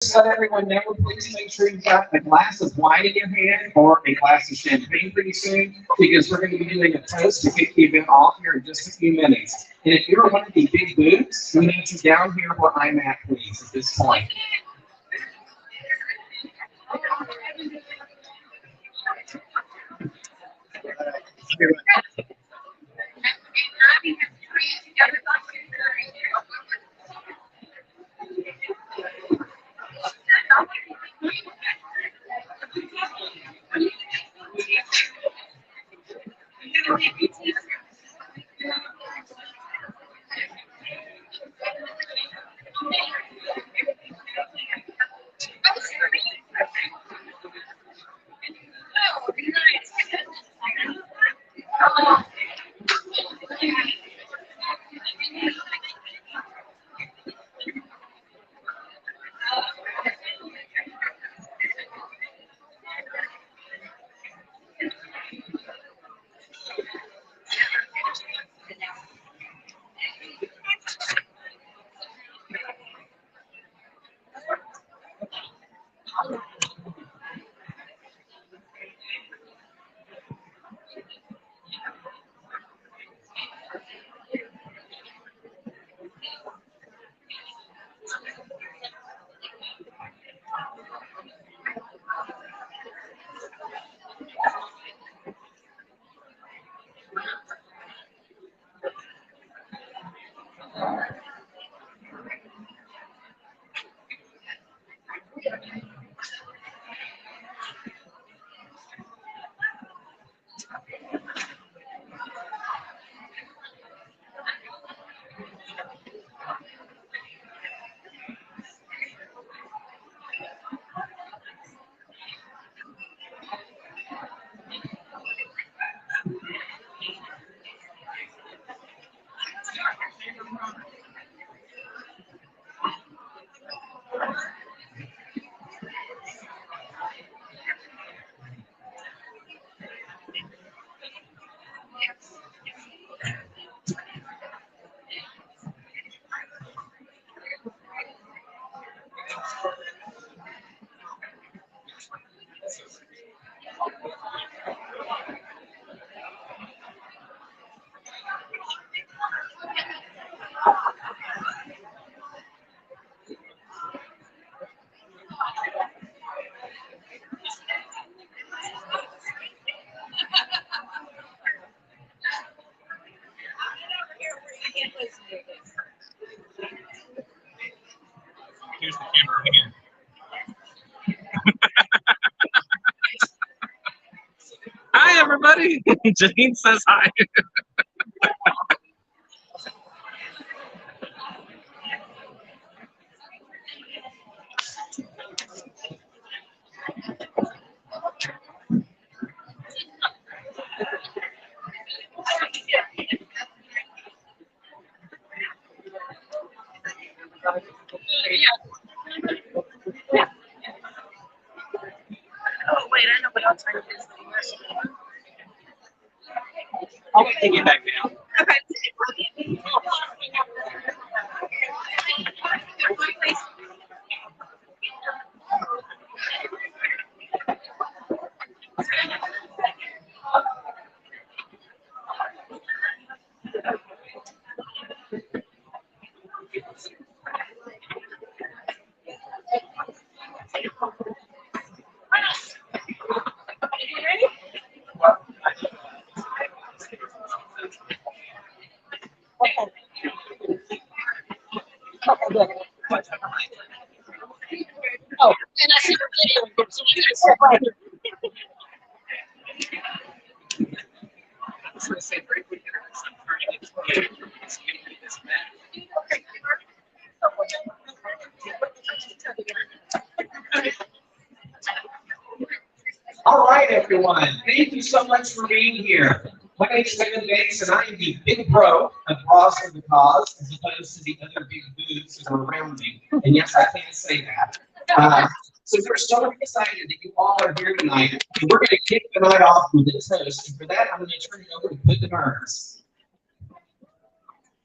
Just let everyone know, please make sure you've got a glass of wine in your hand or a glass of champagne pretty soon, because we're going to be doing a toast to kick the event off here in just a few minutes. And if you're one of the big booths, we need you down here where I'm at, please, at this point. Here's the camera again. Hi, everybody. Janine says hi. Oh, wait, I know what else I missed. I'll take it back down. Okay. Oh, and I see the video, so I'm gonna sit right here. I was going to say very quickly, I'm turning it to this All right, everyone. Thank you so much for being here. My name is Kevin Banks, and I am the big pro of Bras for the Cause, as opposed to the other big booths that are around me. And yes, I can say that. So we're so excited that you all are here tonight, and we're going to kick the night off with a toast. And for that, I'm going to turn it over to Put the Burns.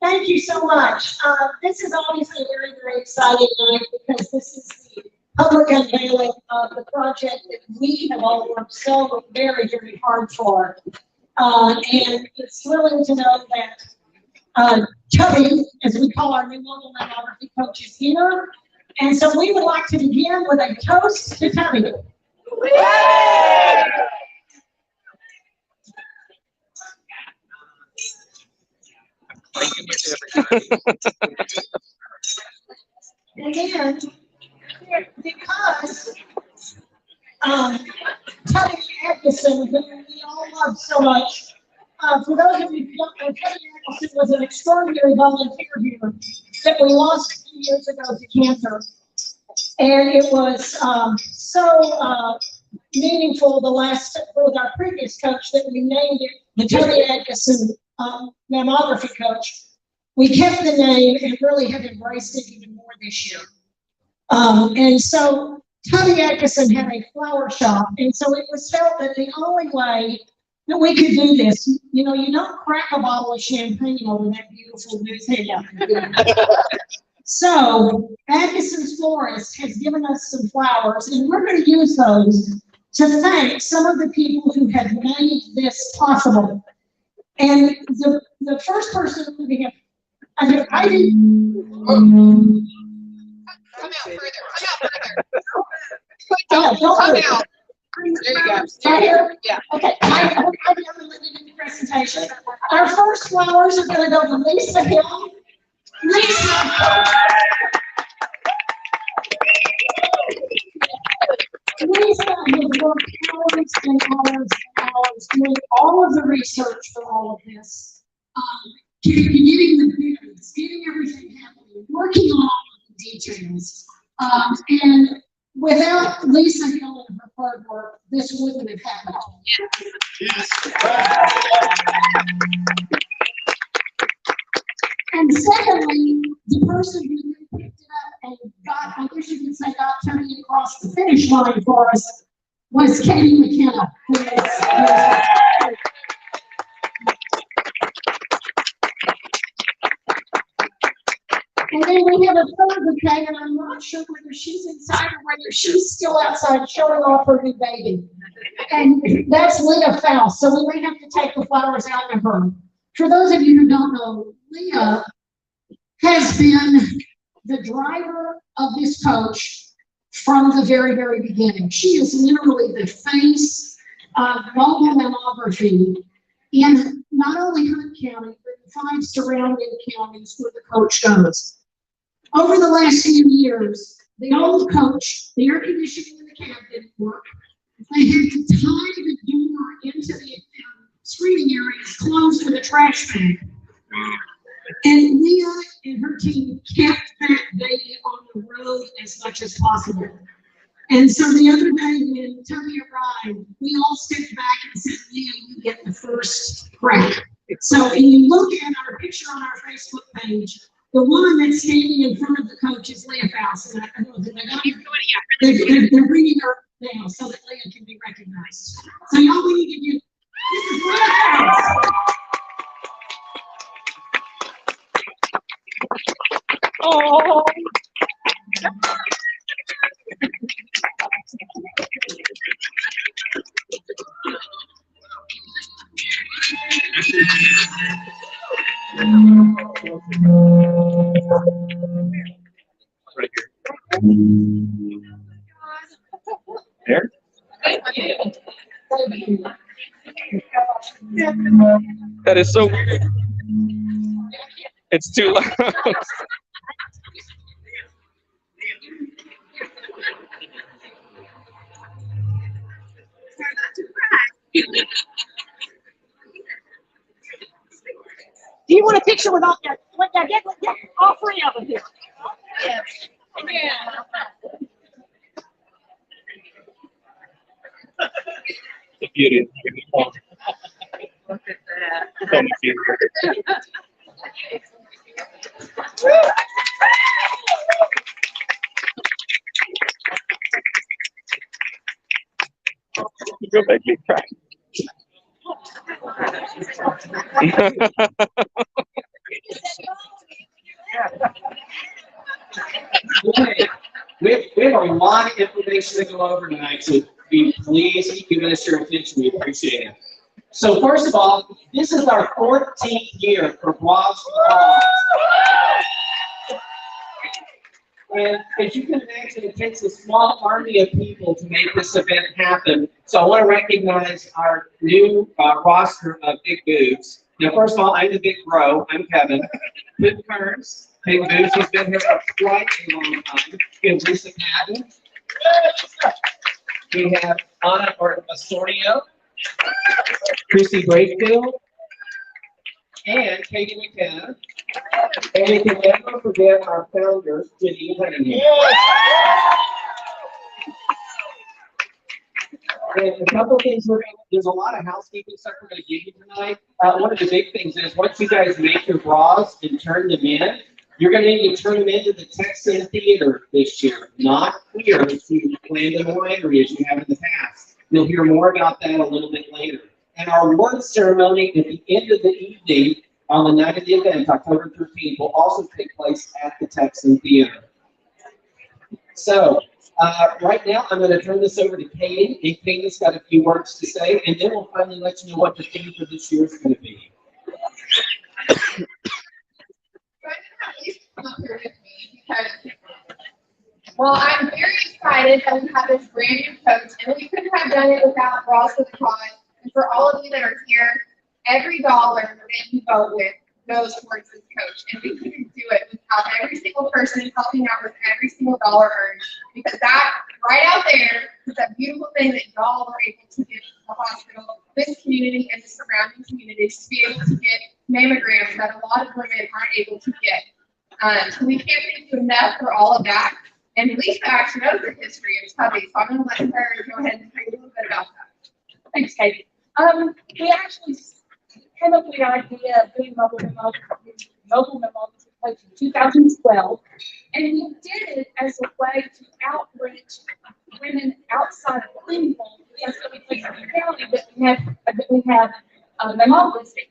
Thank you so much. This is obviously a very, very exciting night because this is the public unveiling of the project that we have all worked so very, very hard for. And it's thrilling to know that Tubby, as we call our new local mammography coach, is here. And so we would like to begin with a toast to Tubby. And then, because Tubby Atkinson, who we all love so much, for those of you who don't know, Tubby Atkinson was an extraordinary volunteer here that we lost a few years ago to cancer. And it was so meaningful with our previous coach that we named it the Tubby Atkinson mammography coach. We kept the name and really have embraced it even more this year. And so Tubby Atkinson had a flower shop, and so it was felt that the only way that we could do this, you know, you don't crack a bottle of champagne over that beautiful new thing. So Atkinson's Florist has given us some flowers, and we're going to use those to thank some of the people who have made this possible. And the first person we have, I didn't. Come out further. Come out further. Don't Come move. out. There you go. Right here? Yeah. Okay, I'm limited in presentation. Our first flowers are going to go to Lisa Hill. Lisa. Lisa has worked hours and hours and hours doing all of the research for all of this. Getting the bids, getting everything happening, working on all of the details. And without Lisa Hill and her hard work, this wouldn't have happened. And secondly, the person who picked it up and got, I guess you could say, got Tony across the finish line for us was Katie McKenna. And then we have a third bouquet, and I'm not sure whether she's inside or whether she's still outside showing off her new baby. And that's Leah Faust, so we may have to take the flowers out of her. For those of you who don't know, Leah has been the driver of this coach from the very, very beginning. She is literally the face of mobile mammography in not only Hunt County, but in 5 surrounding counties where the coach goes. Over the last few years, the old coach, the air conditioning in the cab didn't work. They had to tie the door into the screening areas closed with a trash bag. And Leah and her team kept that baby on the road as much as possible. And so the other day when Tony arrived, we all stepped back and said, Leah, you get the first crack. So when you look at our picture on our Facebook page, the woman that's standing in front of the coach is Leah Faust. And they're bringing her down so that Leah can be recognized. So y'all, we need to give, this is Leah Faust. Oh. Right here. There? That is so weird. It's too loud. Do you want a picture with all that? Get all 3 of them here. Yes. Yeah. The beauty. Look at that. So much easier. Go back and crack. We have a a lot of information to go over tonight, so please keep giving us your attention. We appreciate it. So first of all, this is our 14th year for Bras for the Cause. And as you can imagine, it takes a small army of people to make this event happen. So I want to recognize our new roster of big boobs. Now, first of all, I'm the big bro. I'm Kevin. Big Kearns. Big boobs. He's been here for quite a long time. We have Lisa Patton. We have Anna Osorio. Chrissy Brakefield. And Katie McKenna. And we can never forget our founder, Jenny Cunningham. And a couple of things, there's a lot of housekeeping stuff we're going to give you tonight. One of the big things is once you guys make your bras and turn them in, you're going to need to turn them into the Texan Theater this year, not here to Landon Winery as you have in the past. You'll hear more about that a little bit later. And our award ceremony at the end of the evening on the night of the event, October 13th, will also take place at the Texan Theater. So, right now, I'm going to turn this over to Katie, and Katie's got a few words to say, and then we'll finally let you know what the theme for this year is going to be. Well, I'm very excited that we have this brand new coach, and we couldn't have done it without Bras for the Cause. And for all of you that are here, every dollar that you vote with goes towards this coach. And we couldn't do it without every single person helping out with every single dollar earned. Because that, right out there, is that beautiful thing that y'all are able to give to the hospital, this community, and the surrounding communities to be able to get mammograms that a lot of women aren't able to get. So we can't thank you enough for all of that. And Lisa actually knows the history of Tubby, so I'm going to let her go ahead and tell you a little bit about that. Thanks, Katie. We actually came up with the idea of doing mobile mammography in 2012, and we did it as a way to outreach women outside of Cleveland, because we place in the county that we have mammography.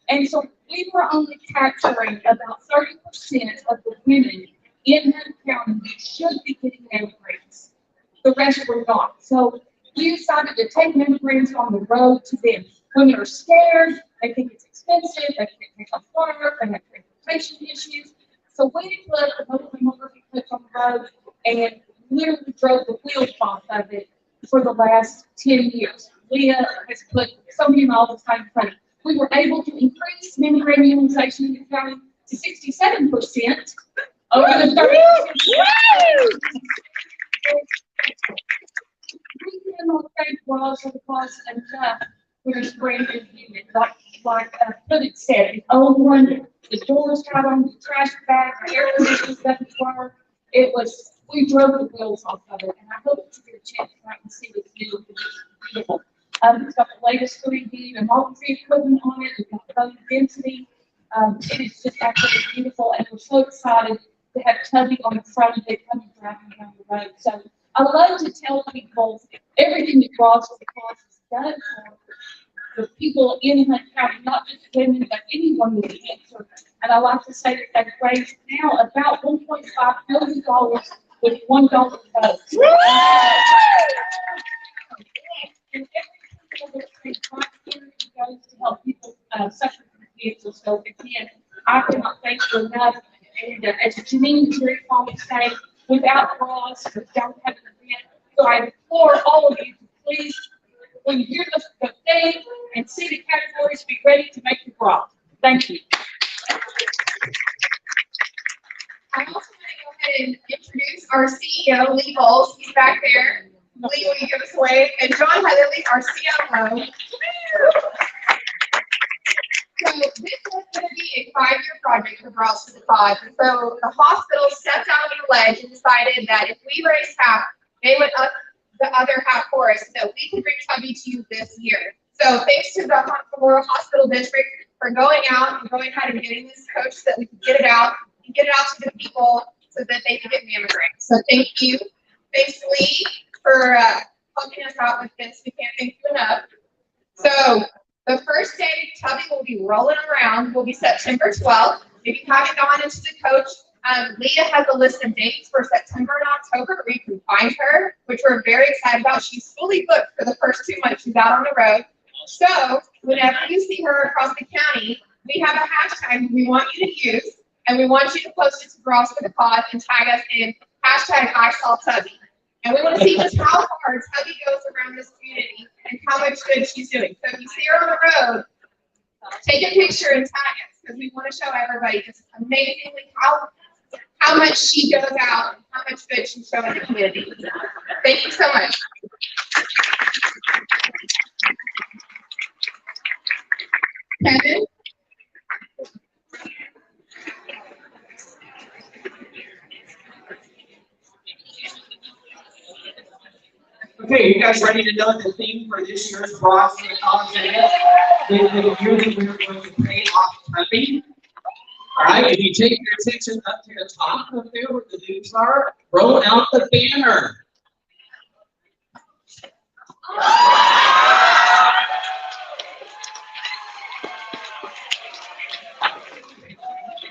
And so we were only capturing about 30% of the women in that county who should be getting mammograms. The rest were not. So we decided to take mammograms on the road to them. Women are scared, they think it's expensive, they can't take off work, they have transportation issues. So we put the mobile mammography clips on the road and literally drove the wheels off of it for the last 10 years. Leah has put so many miles of time in. We were able to increase mammogram utilization in the county to 67% over the 30%. We cannot thank Bras for the Cause enough for this brand new unit. Like Pudding said, the old one, the doors got on the trash bag, the air conditioners doesn't work. We drove the wheels off of it, and I hope that you get a chance to and see what's new. It's beautiful. It's got the latest 3D mammography equipment on it. It's got bone density. It is just absolutely beautiful, and we're so excited to have Tubby on the front of it coming driving down the road. So I love to tell people everything that Bras for the Cause has done for the people in Hunt County, not just women, but anyone with cancer. And I like to say that they've raised now about $1.5 million with $1 vote. And every goes to help people suffer from cancer. So again, I cannot thank you enough. And as Janine and Jerry Palmer say, without Bras, we don't have an event. So I implore all of you to please, when you hear the thing and see the categories, be ready to make your bra. Thank you. I'm also going to go ahead and introduce our CEO, Lee Bowles. He's back there. Lee, will you give us a wave? And John Heatherly, our COO. So this is going to be a 5-year project for Bras for the Cause. And so the hospital stepped out on the ledge and decided that if we raised half, they would up the other half for us, so we can bring Tubby to you this year. So thanks to the Memorial Hospital District for going out and going ahead and getting this coach so that we can get it out and get it out to the people so that they can get mammograms. So thank you. Thanks, Lee, for helping us out with this. We can't thank you enough. So the first day Tubby will be rolling around will be September 12th. If you haven't gone into the coach Leah has a list of dates for September and October where you can find her, which we're very excited about. She's fully booked for the first 2 months she's out on the road. So whenever you see her across the county, we have a hashtag we want you to use, and we want you to post it to Bras for the Cause and tag us in hashtag I saw Tubby. And we want to see just how far Tubby goes around this community and how much good she's doing. So if you see her on the road, take a picture and tag us, because we want to show everybody just amazingly how much she goes out and how much good she's showing the community. Thank you so much. Kevin? Okay, you guys ready to know the theme for this year's Bras for the Cause is? The year that we're going to pay off Tubby. All right, if you take your attention up to the top of there where the dudes are, roll out the banner.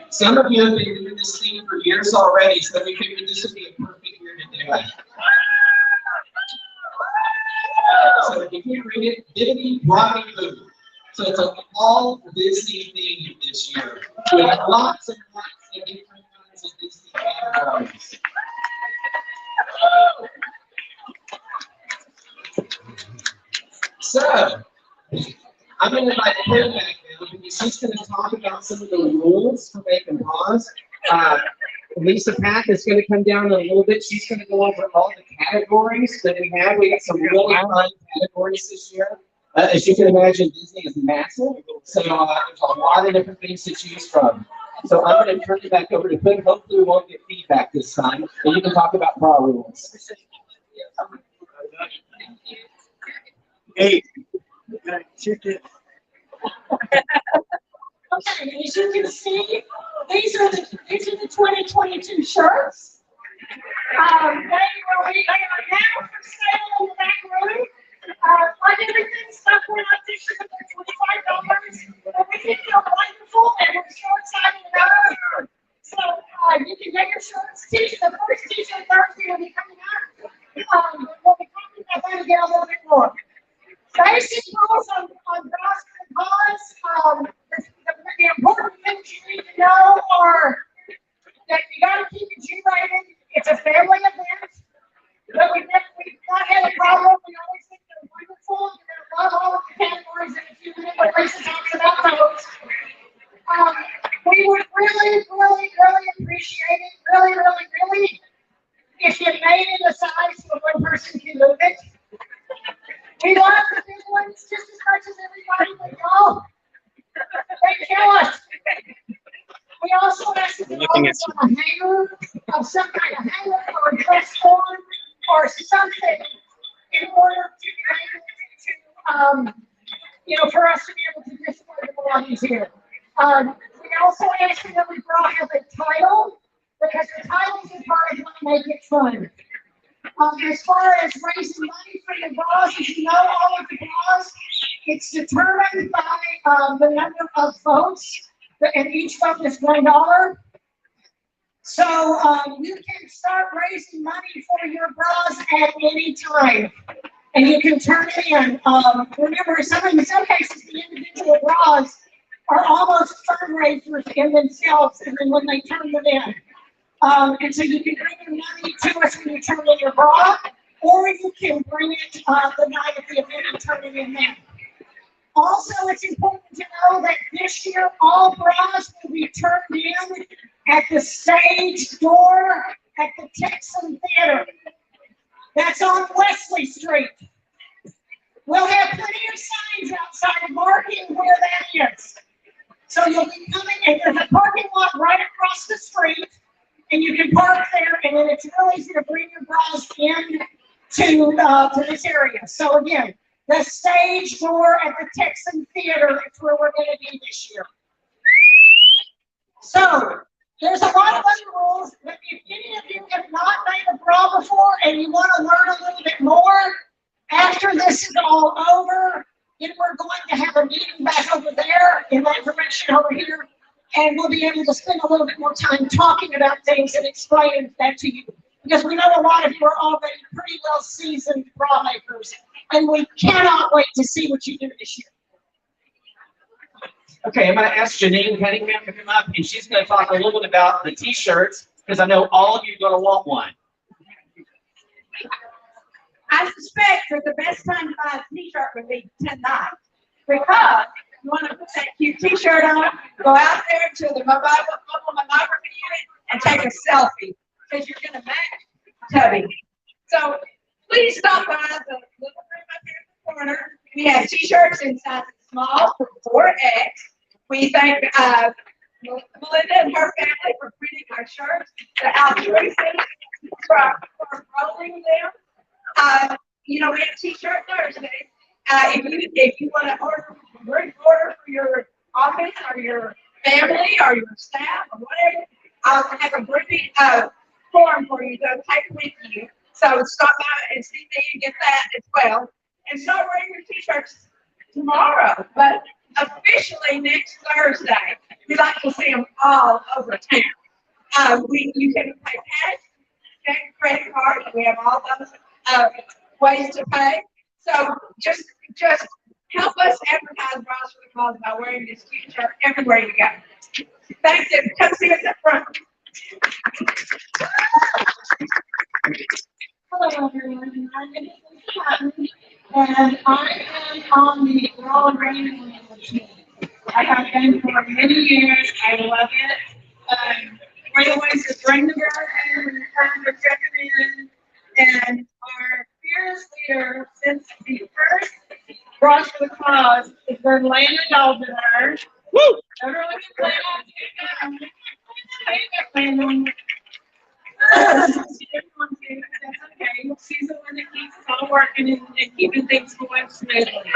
Some of you have been doing this theme for years already, so we figured this would be a perfect year to do it. So if you can read it, Divinity Robbing Food. So it's an all Disney theme this year, with lots and lots of different kinds of Disney categories. So I'm going to invite Claire back now because she's going to talk about some of the rules for making bras. Lisa Pack is going to come down in a little bit. She's going to go over all the categories that we have. We got some really fun categories this year. As you can imagine, Disney is massive, so there's a lot of different things to choose from. So I'm going to turn it back over to Quinn. Hopefully we won't get feedback this time, and you can talk about bra rules. Hey. Okay, as you can see, these are the 2022 shirts. They are now for sale in the back room. Like everything, stuff we're not fixing for $25. But we think they're wonderful, and we're so excited about it. So you can get your shirts. The first T-shirt Thursday will be coming out. We'll be talking about that again a little bit more. Basic rules on Bras for the Cause. The important things you need to know are that you got to keep it G-rated. It's a family event, but we've not had a problem. We always think they're wonderful. You're going to love all of the categories in a few minutes when Lisa talks about those. We would really appreciate it, really, if you made it a size so one person can move it. We love the big ones just as much as everybody, but y'all, they kill us. We also ask that you always on a hanger of some kind of hanger or a dress form or something in order to for us to be able to display the belongings here. We also ask that every bra have a title, because the titles are part of what make it fun. As far as raising money for the bras, as you know, all of the bras, it's determined by the number of votes, and each vote is $1. So you can start raising money for your bras at any time, and you can turn it in. Remember, in some cases, the individual bras are almost fundraisers in themselves, and then when they turn them in. And so you can bring your money to us when you turn in your bra, or you can bring it the night of the event and turn it in then. Also, it's important to know that this year all bras will be turned in at the stage door at the Texan Theater. That's on Wesley Street. We'll have plenty of signs outside marking where that is. So you'll be coming, and there's a parking lot right across the street. And you can park there, and then it's real easy to bring your bras in to this area. So again, the stage door at the Texan Theater is where we're going to be this year. So there's a lot of other rules, but if any of you have not made a bra before and you want to learn a little bit more, after this is all over, then we're going to have a meeting back over there in that direction over here. And we'll be able to spend a little bit more time talking about things and explaining that to you. Because we know a lot of you are already pretty well seasoned bra makers, and we cannot wait to see what you do this year. Okay, I'm going to ask Janine Cunningham to come up, and she's going to talk a little bit about the t-shirts, because I know all of you are going to want one. I suspect that the best time to buy a t-shirt would be tonight, because you want to put that cute t-shirt on, go out there to the mobile mammography unit and take a selfie, because you're going to match Tubby. So please stop by the little room up here in the corner. We have t-shirts in sizes small through 4X. We thank Melinda and her family for printing our shirts, the altruistic for rolling them. You know, we have T-shirt Thursday. If you want to order for your office or your family or your staff or whatever, I'll have a grouping form for you to take with you. So stop by and see me and get that as well. And start wearing your T-shirts tomorrow, but officially next Thursday. We like to see them all over town. You can pay cash, check, credit card. We have all those ways to pay. So just help us advertise Bras for the Cause by wearing this T-shirt everywhere you go. Thanks, and come see us up front. Hello, everyone. My name is Patton, and I am on the Raw Rain team. I have been for many years. I love it. We're the ones that bring the girls in when you're trying to check them in. And our fearless leader since the first Bras for the Cause has been Lana Dalbener. Woo! Everyone can play on. Hey, Lana. That's okay. She's the one that keeps us all working and keeping things going smoothly.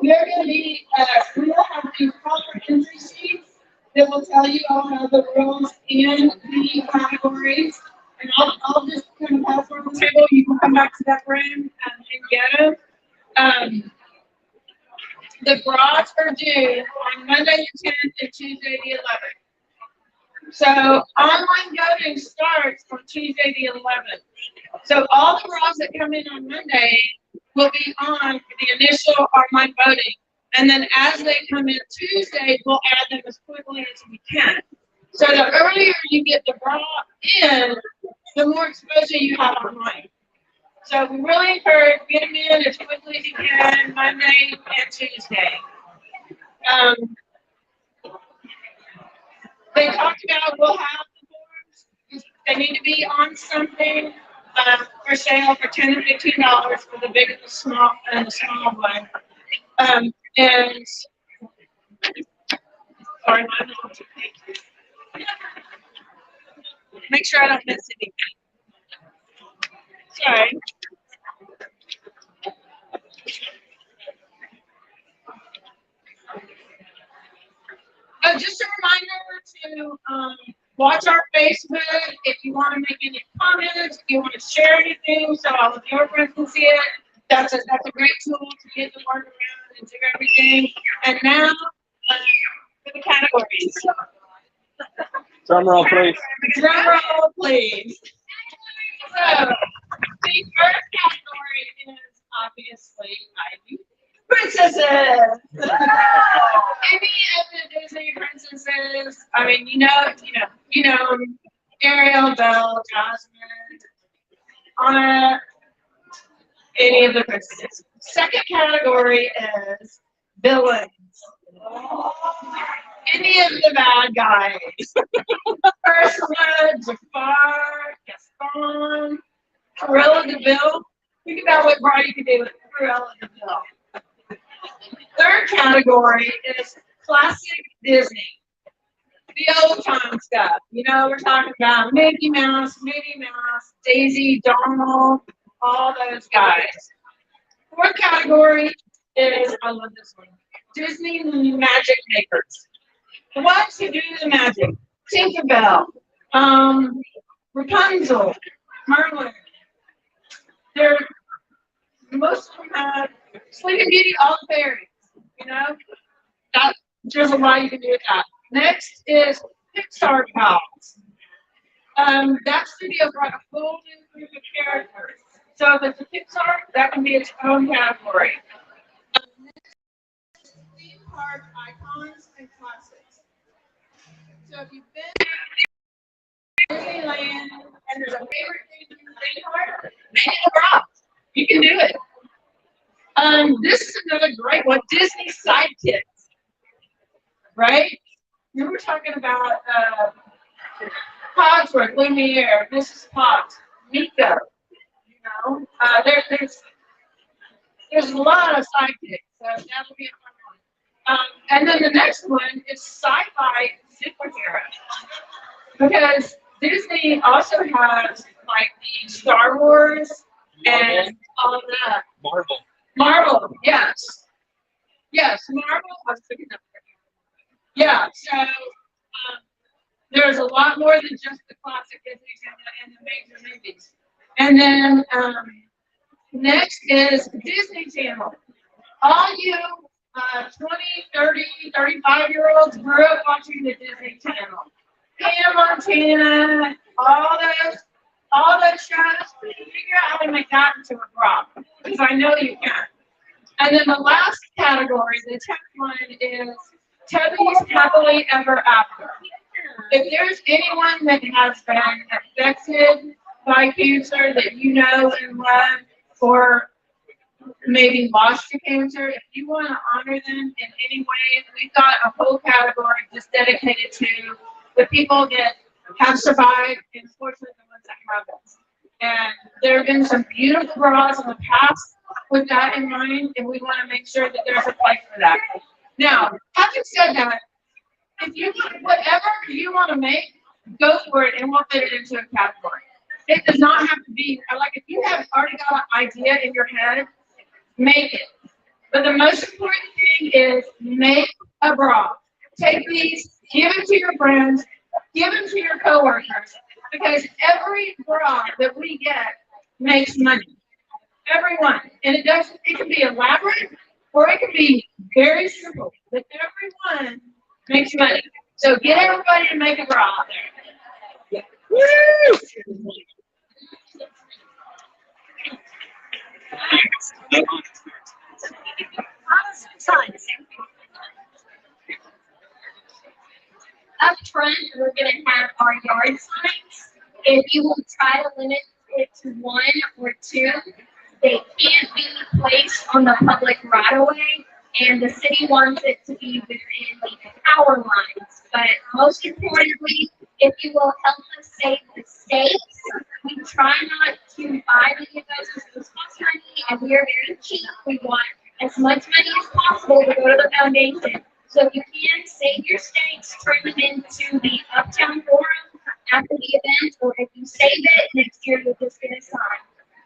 We are going to be, we will have the proper entry sheets that will tell you all how the rules in the categories. And I'll just kind of pass on the table. You can come back to that room and get them. The bras are due on Monday the 10th and Tuesday the 11th. So online voting starts on Tuesday the 11th. So all the bras that come in on Monday will be on for the initial online voting. And then as they come in Tuesday, we'll add them as quickly as we can. So the earlier you get the bra in, the more exposure you have online. So we really encourage get them in as quickly as you can Monday and Tuesday. They talked about we'll have the forms. They need to be on something for sale for $10 to $15 for the big and the small one. And sorry, my little make sure I don't miss anything. Sorry. Just a reminder to watch our Facebook if you want to make any comments, if you want to share anything, so all of your friends can see it. That's a great tool to get the word around and do everything. And now for the categories. Drum roll, please. Drum roll, please. So the first category is obviously ID. Princesses! Any of the Disney princesses, I mean, you know, Ariel, Belle, Jasmine, Anna, any of the princesses. Second category is villains. Any of the bad guys. Ursula, Jafar, Gaston, Cruella de Vil. Think about what bra you could do with Cruella de Vil. Third category is classic Disney. The old time stuff. You know, we're talking about Mickey Mouse, Minnie Mouse, Daisy, Donald, all those guys. Fourth category is, I love this one, Disney magic makers. The ones who do the magic. Tinkerbell, Rapunzel, Merlin. Most of them have Sleeping Beauty, all the fairies. You know, There's a lot you can do with that. Next is Pixar Pals. That studio brought a whole new group of characters. So if it's a Pixar, that can be its own category. Theme park icons and classics. So if you've been to Disneyland and there's a favorite thing in the theme park, make it a prop. You can do it. This is another great one, Disney Sidekicks. Right? You were talking about Cogsworth, Lumiere, Mrs. Potts, Miko. You know, there's a lot of sidekicks, so that will be a fun one. And then the next one is sci-fi superhero, because Disney also has like the Star Wars and all of that. Marvel, yes, Marvel. I was thinking of it. Yeah, so there's a lot more than just the classic Disney and the major movies. And then next is Disney Channel. All you 20, 30, 35-year-olds grew up watching the Disney Channel. Hannah Montana, all those shows. Figure out how to make that into a prop, because I know you can. And then the last category, the 10th one, is Tubby's Happily Ever After. If there's anyone that has been affected by cancer that you know and love, or maybe lost to cancer, if you want to honor them in any way, we've got a whole category just dedicated to the people that have survived, and unfortunately the ones that haven't. And there have been some beautiful bras in the past with that in mind, and we want to make sure that there's a place for that. Now, having said that, if you whatever you want to make, go for it, and we'll fit it into a category. It does not have to be like, if you have already got an idea in your head, make it. But the most important thing is make a bra. Take these, give them to your friends, give them to your coworkers, because every bra that we get makes money. Everyone. And it can be elaborate or it can be very simple, but everyone makes money. So get everybody to make a bra out there. Woo! Up front, we're going to have our yard signs. If you will try to limit it to 1 or 2, they can't be placed on the public right of way, and the city wants it to be within the power lines. But most importantly, if you will help us save the state, we try not to buy any of those because those cost money, and we are very cheap. We want as much money as possible to go to the foundation. So if you can save your stakes, turn them into the Uptown Forum after the event, or if you save it, next year you'll just get a sign.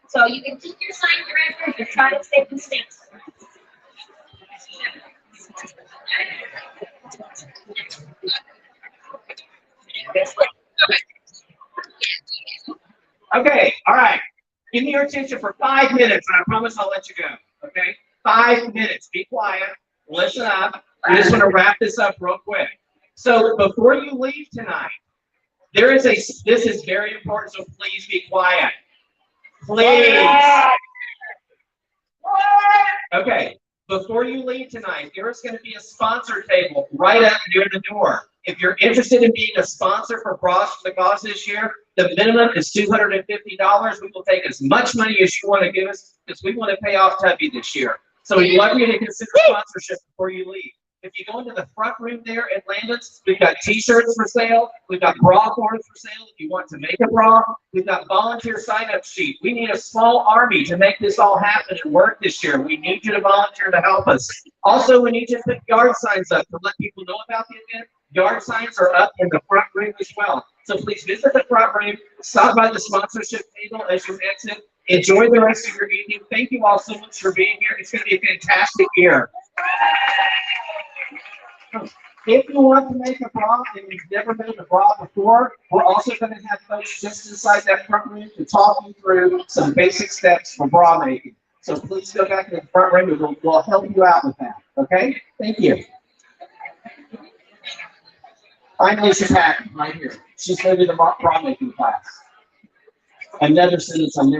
So you can keep your sign forever, but try to save the stakes. Okay, all right. Give me your attention for 5 minutes, and I promise I'll let you go. Okay? 5 minutes. Be quiet. Listen up. I just want to wrap this up real quick. So before you leave tonight, this is very important, so please be quiet. Please. Okay, before you leave tonight, there is going to be a sponsor table right up near the door. If you're interested in being a sponsor for Bras for the Cause this year, the minimum is $250. We will take as much money as you want to give us, because we want to pay off Tubby this year. So we'd love you to consider sponsorship before you leave. If you go into the front room there at Landon's, we've got t-shirts for sale. We've got bra forms for sale if you want to make a bra. We've got volunteer sign-up sheet. We need a small army to make this all happen and work this year. We need you to volunteer to help us. Also, we need you to put yard signs up to let people know about the event. Yard signs are up in the front room as well. So please visit the front room, stop by the sponsorship table as you exit. Enjoy the rest of your evening. Thank you all so much for being here. It's going to be a fantastic year. If you want to make a bra and you've never made a bra before, we're also going to have folks just inside that front room to talk you through some basic steps for bra making. So please go back to the front room and we'll help you out with that. Okay? Thank you. I'm Lisa Patton, right here. She's going to do the bra making class. Another sentence I'm never